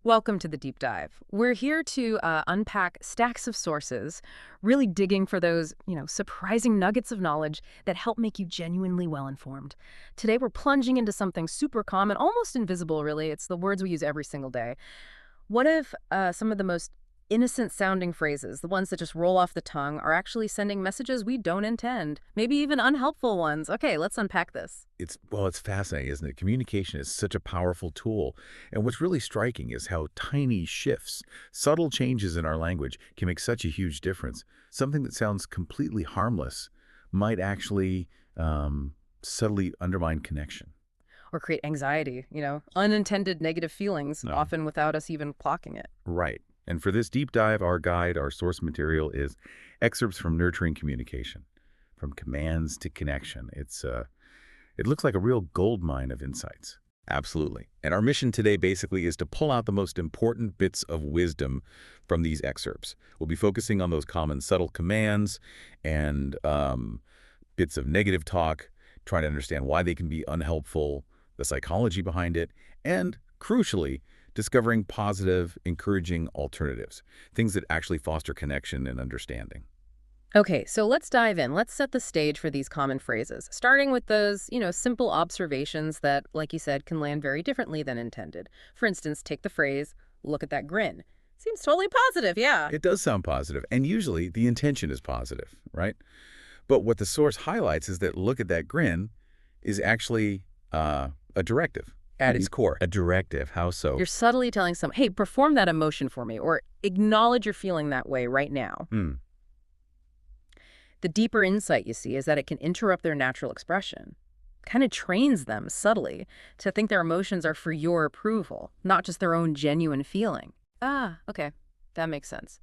Welcome to the deep dive. We're here to unpack stacks of sources, really digging for those, surprising nuggets of knowledge that help make you genuinely well-informed. Today, we're plunging into something super common, almost invisible, really. It's the words we use every single day. What if some of the most innocent-sounding phrases, the ones that just roll off the tongue, are actually sending messages we don't intend? Maybe even unhelpful ones. Okay, let's unpack this. It's fascinating, isn't it? Communication is such a powerful tool. And what's really striking is how tiny shifts, subtle changes in our language can make such a huge difference. Something that sounds completely harmless might actually subtly undermine connection. Or create anxiety, unintended negative feelings, No. often without us even clocking it. Right. And for this deep dive, our guide, our source material is excerpts from Nurturing Communication, from commands to connection. It looks like a real gold mine of insights. Absolutely. And our mission today basically is to pull out the most important bits of wisdom from these excerpts. We'll be focusing on those common subtle commands and bits of negative talk, trying to understand why they can be unhelpful, the psychology behind it, and, crucially, discovering positive, encouraging alternatives, things that actually foster connection and understanding. Okay, so let's dive in. Let's set the stage for these common phrases, starting with those, simple observations that, like you said, can land very differently than intended. For instance, take the phrase, "Look at that grin." Seems totally positive, yeah. It does sound positive, and usually the intention is positive, right? But what the source highlights is that "look at that grin" is actually a directive. At its core, a directive. How so? You're subtly telling someone, hey, perform that emotion for me, or acknowledge you're feeling that way right now. The deeper insight you see is that it can interrupt their natural expression. Kind of trains them subtly to think their emotions are for your approval, not just their own genuine feeling. Ah, okay. That makes sense.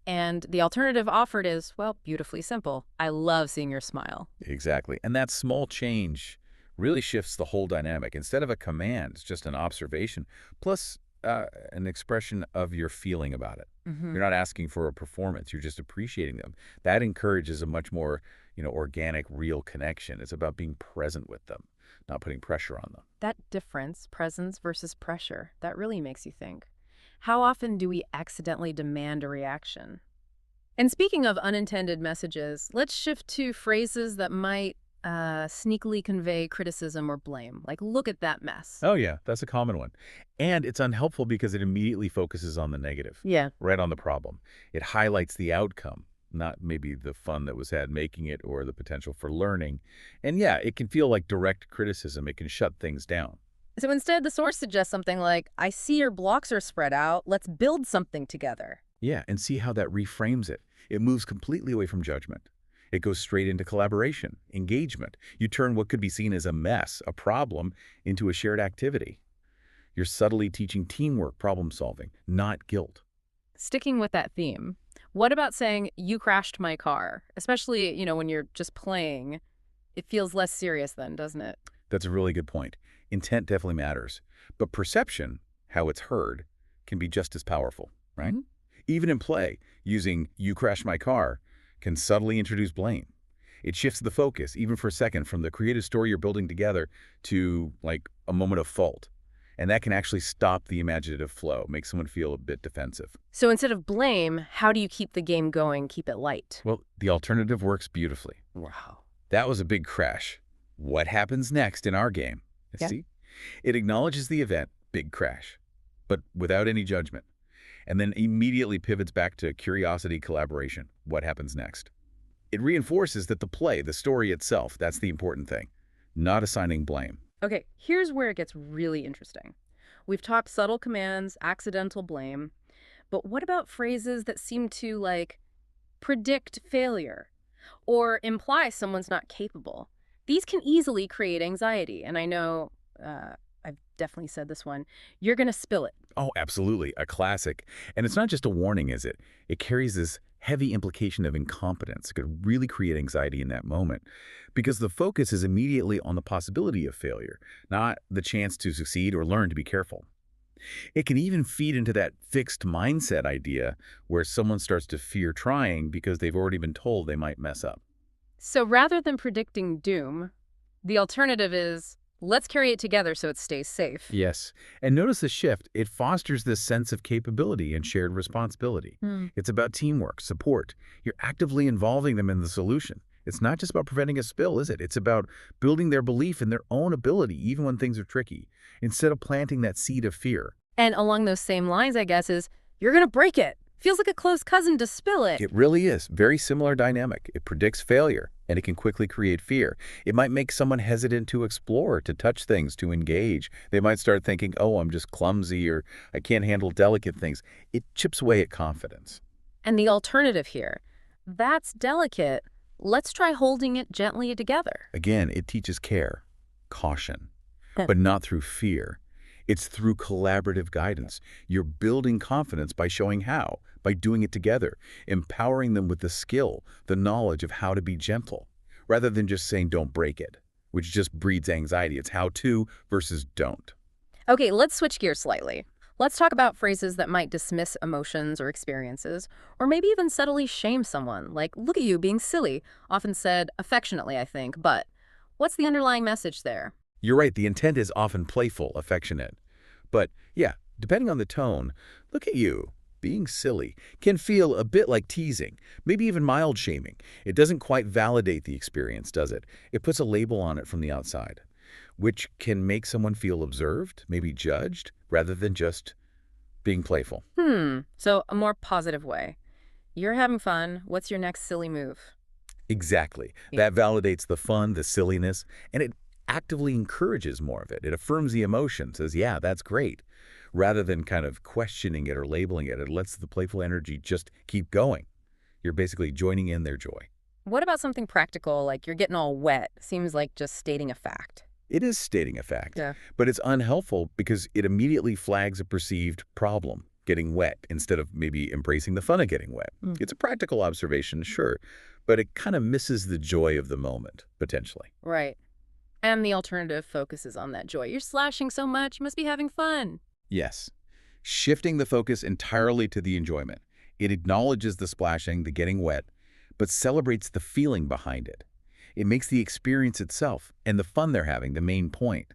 And the alternative offered is, well, beautifully simple. I love seeing your smile. Exactly. And that small change really shifts the whole dynamic. Instead of a command, it's just an observation, plus an expression of your feeling about it. You're not asking for a performance. You're just appreciating them. That encourages a much more, organic, real connection. It's about being present with them, not putting pressure on them. That difference, presence versus pressure, that really makes you think. How often do we accidentally demand a reaction? And speaking of unintended messages, let's shift to phrases that might sneakily convey criticism or blame. Like, look at that mess. Oh, yeah, that's a common one. And it's unhelpful because it immediately focuses on the negative, Yeah. right on the problem. It highlights the outcome, not maybe the fun that was had making it or the potential for learning. And yeah, it can feel like direct criticism. It can shut things down. So instead, the source suggests something like, I see your blocks are spread out. Let's build something together. Yeah, and see how that reframes it. It moves completely away from judgment. It goes straight into collaboration, engagement. You turn what could be seen as a mess, a problem, into a shared activity. You're subtly teaching teamwork, problem solving, not guilt. Sticking with that theme, what about saying, you crashed my car? Especially, when you're just playing. It feels less serious then, doesn't it? That's a really good point. Intent definitely matters. But perception, how it's heard, can be just as powerful, right? Even in play, using "you crashed my car" can subtly introduce blame. It shifts the focus, even for a second, from the creative story you're building together to, like, a moment of fault. And that can actually stop the imaginative flow, make someone feel a bit defensive. So instead of blame, how do you keep the game going, keep it light? Well, the alternative works beautifully. Wow. That was a big crash. What happens next in our game? Yeah. See? It acknowledges the event, big crash, but without any judgment. And then immediately pivots back to curiosity, collaboration. What happens next? It reinforces that the play, the story itself, that's the important thing, not assigning blame. Okay, here's where it gets really interesting. We've talked subtle commands, accidental blame, but what about phrases that seem to, predict failure or imply someone's not capable? These can easily create anxiety, and I know I've definitely said this one. You're going to spill it. Oh, absolutely. A classic. And it's not just a warning, is it? It carries this heavy implication of incompetence. It could really create anxiety in that moment because the focus is immediately on the possibility of failure, not the chance to succeed or learn to be careful. It can even feed into that fixed mindset idea where someone starts to fear trying because they've already been told they might mess up. So rather than predicting doom, the alternative is, Let's carry it together so it stays safe. Yes. And notice the shift. It fosters this sense of capability and shared responsibility. Hmm. It's about teamwork, support. You're actively involving them in the solution. It's not just about preventing a spill, is it? It's about building their belief in their own ability, even when things are tricky, instead of planting that seed of fear. And along those same lines, I guess, is you're going to break it. Feels like a close cousin to spill it. It really is. Very similar dynamic. It predicts failure, and it can quickly create fear. It might make someone hesitant to explore, to touch things, to engage. They might start thinking, oh, I'm just clumsy or I can't handle delicate things. It chips away at confidence. And the alternative here, that's delicate. Let's try holding it gently together. Again, it teaches care, caution, Huh. but not through fear. It's through collaborative guidance. You're building confidence by showing how, by doing it together, empowering them with the skill, the knowledge of how to be gentle, rather than just saying don't break it, which just breeds anxiety. It's how to versus don't. Okay, let's switch gears slightly. Let's talk about phrases that might dismiss emotions or experiences, or maybe even subtly shame someone, like, look at you being silly, often said affectionately, I think, but what's the underlying message there? You're right, the intent is often playful, affectionate. But yeah, depending on the tone, look at you. Being silly can feel a bit like teasing, maybe even mild shaming. It doesn't quite validate the experience, does it? It puts a label on it from the outside, which can make someone feel observed, maybe judged, rather than just being playful. So a more positive way. You're having fun. What's your next silly move? Exactly. Yeah. That validates the fun, the silliness, and it actively encourages more of it. It affirms the emotion, says, yeah, that's great, rather than kind of questioning it or labeling it. It lets the playful energy just keep going. You're basically joining in their joy. What about something practical, like you're getting all wet? Seems like just stating a fact. It is stating a fact, Yeah. but it's unhelpful because it immediately flags a perceived problem, getting wet, instead of maybe embracing the fun of getting wet. Mm. It's a practical observation, sure, but it kind of misses the joy of the moment, potentially. Right. And the alternative focuses on that joy. You're slashing so much, you must be having fun. Yes. Shifting the focus entirely to the enjoyment. It acknowledges the splashing, the getting wet, but celebrates the feeling behind it. It makes the experience itself and the fun they're having the main point.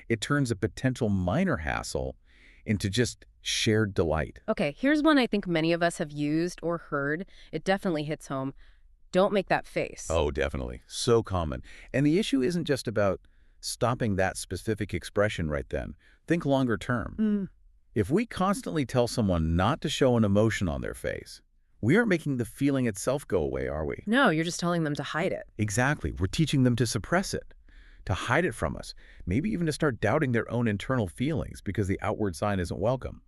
It turns a potential minor hassle into just shared delight. Okay, here's one I think many of us have used or heard. It definitely hits home. Don't make that face. Oh, definitely. So common. And the issue isn't just about stopping that specific expression right then. Think longer term. Mm. If we constantly tell someone not to show an emotion on their face, we aren't making the feeling itself go away, are we? No, you're just telling them to hide it. Exactly. We're teaching them to suppress it, to hide it from us, maybe even to start doubting their own internal feelings because the outward sign isn't welcome.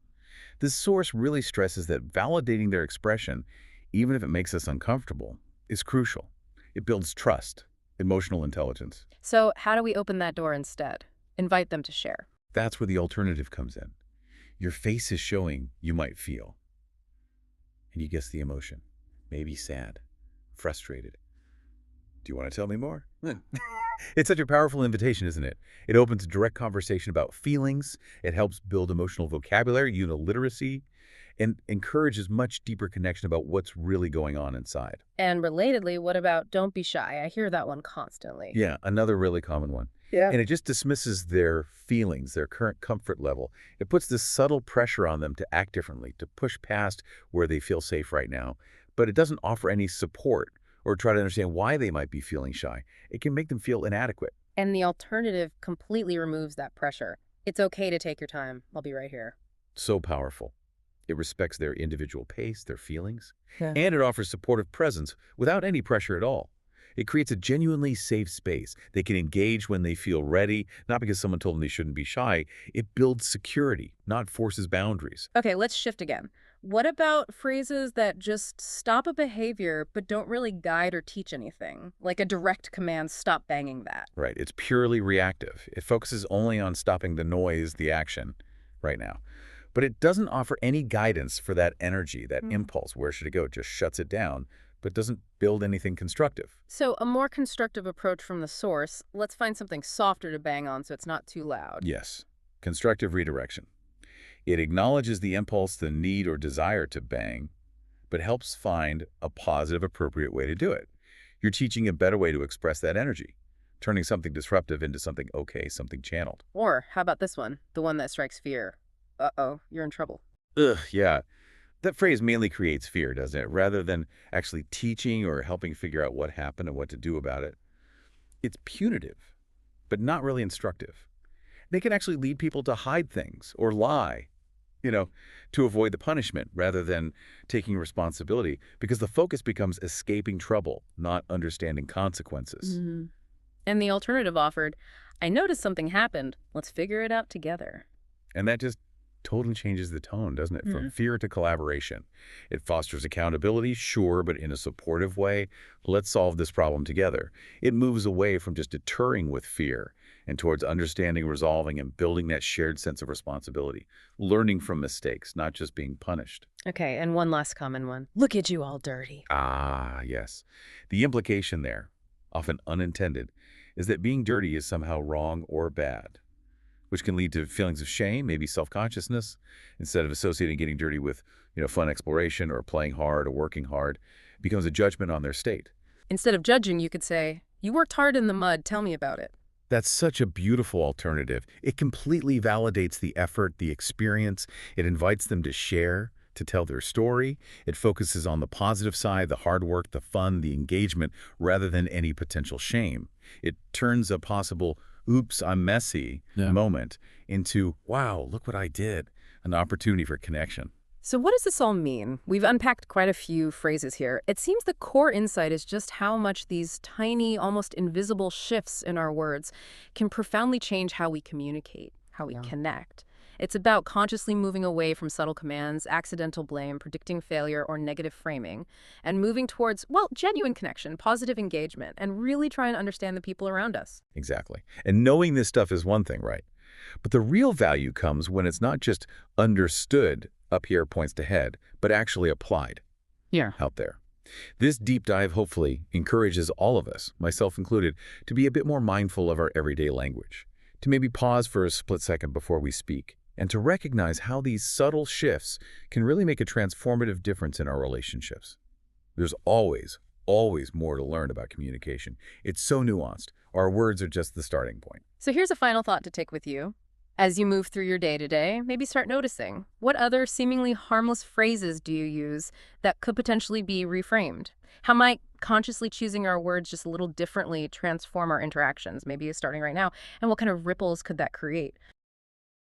This source really stresses that validating their expression, even if it makes us uncomfortable, is crucial. It builds trust, emotional intelligence. So how do we open that door instead? Invite them to share. That's where the alternative comes in. Your face is showing you might feel. And you guess the emotion. Maybe sad, frustrated. Do you want to tell me more? It's such a powerful invitation, isn't it? It opens a direct conversation about feelings. It helps build emotional vocabulary, uniliteracy, and encourages much deeper connection about what's really going on inside. And relatedly, what about don't be shy? I hear that one constantly. Yeah, another really common one. Yeah. And it just dismisses their feelings, their current comfort level. It puts this subtle pressure on them to act differently, to push past where they feel safe right now. But it doesn't offer any support or try to understand why they might be feeling shy. It can make them feel inadequate. And the alternative completely removes that pressure. It's okay to take your time. I'll be right here. So powerful. It respects their individual pace, their feelings, Yeah. and it offers supportive presence without any pressure at all. It creates a genuinely safe space. They can engage when they feel ready, not because someone told them they shouldn't be shy. It builds security, not forces boundaries. Okay, let's shift again. What about phrases that just stop a behavior but don't really guide or teach anything? Like a direct command, stop banging that. Right? It's purely reactive. It focuses only on stopping the noise, the action, right now. But it doesn't offer any guidance for that energy, that impulse. Where should it go? It just shuts it down, but doesn't build anything constructive. So a more constructive approach from the source, let's find something softer to bang on so it's not too loud. Yes, constructive redirection. It acknowledges the impulse, the need or desire to bang, but helps find a positive, appropriate way to do it. You're teaching a better way to express that energy. turning something disruptive into something okay, something channeled. Or how about this one? The one that strikes fear. Uh-oh, you're in trouble. Ugh, yeah. That phrase mainly creates fear, doesn't it? Rather than actually teaching or helping figure out what happened and what to do about it. It's punitive, but not really instructive. They can actually lead people to hide things or lie, you know, to avoid the punishment rather than taking responsibility because the focus becomes escaping trouble, not understanding consequences. Mhm. And the alternative offered, I noticed something happened. Let's figure it out together. And that just totally changes the tone, doesn't it? From fear to collaboration. It fosters accountability, sure, but in a supportive way. Let's solve this problem together. It moves away from just deterring with fear and towards understanding, resolving, and building that shared sense of responsibility. Learning from mistakes, not just being punished. Okay, and one last common one. Look at you all dirty. Ah, yes. The implication there, often unintended, is that being dirty is somehow wrong or bad, which can lead to feelings of shame, maybe self-consciousness, instead of associating getting dirty with, fun exploration or playing hard or working hard. It becomes a judgment on their state. Instead of judging, you could say, you worked hard in the mud, tell me about it. That's such a beautiful alternative. It completely validates the effort, the experience. It invites them to share, to tell their story. It focuses on the positive side, the hard work, the fun, the engagement, rather than any potential shame. It turns a possible, oops, I'm messy moment into, wow, look what I did, an opportunity for connection. So what does this all mean? We've unpacked quite a few phrases here. It seems the core insight is just how much these tiny, almost invisible shifts in our words can profoundly change how we communicate, how we connect. It's about consciously moving away from subtle commands, accidental blame, predicting failure, or negative framing, and moving towards, well, genuine connection, positive engagement, and really trying to understand the people around us. Exactly. And knowing this stuff is one thing, right? But the real value comes when it's not just understood, up here points to head, but actually applied out there. This deep dive hopefully encourages all of us, myself included, to be a bit more mindful of our everyday language, to maybe pause for a split second before we speak, and to recognize how these subtle shifts can really make a transformative difference in our relationships. There's always more to learn about communication. It's so nuanced. Our words are just the starting point. So here's a final thought to take with you. As you move through your day to day, maybe start noticing, what other seemingly harmless phrases do you use that could potentially be reframed? How might consciously choosing our words just a little differently transform our interactions, maybe starting right now? And what kind of ripples could that create?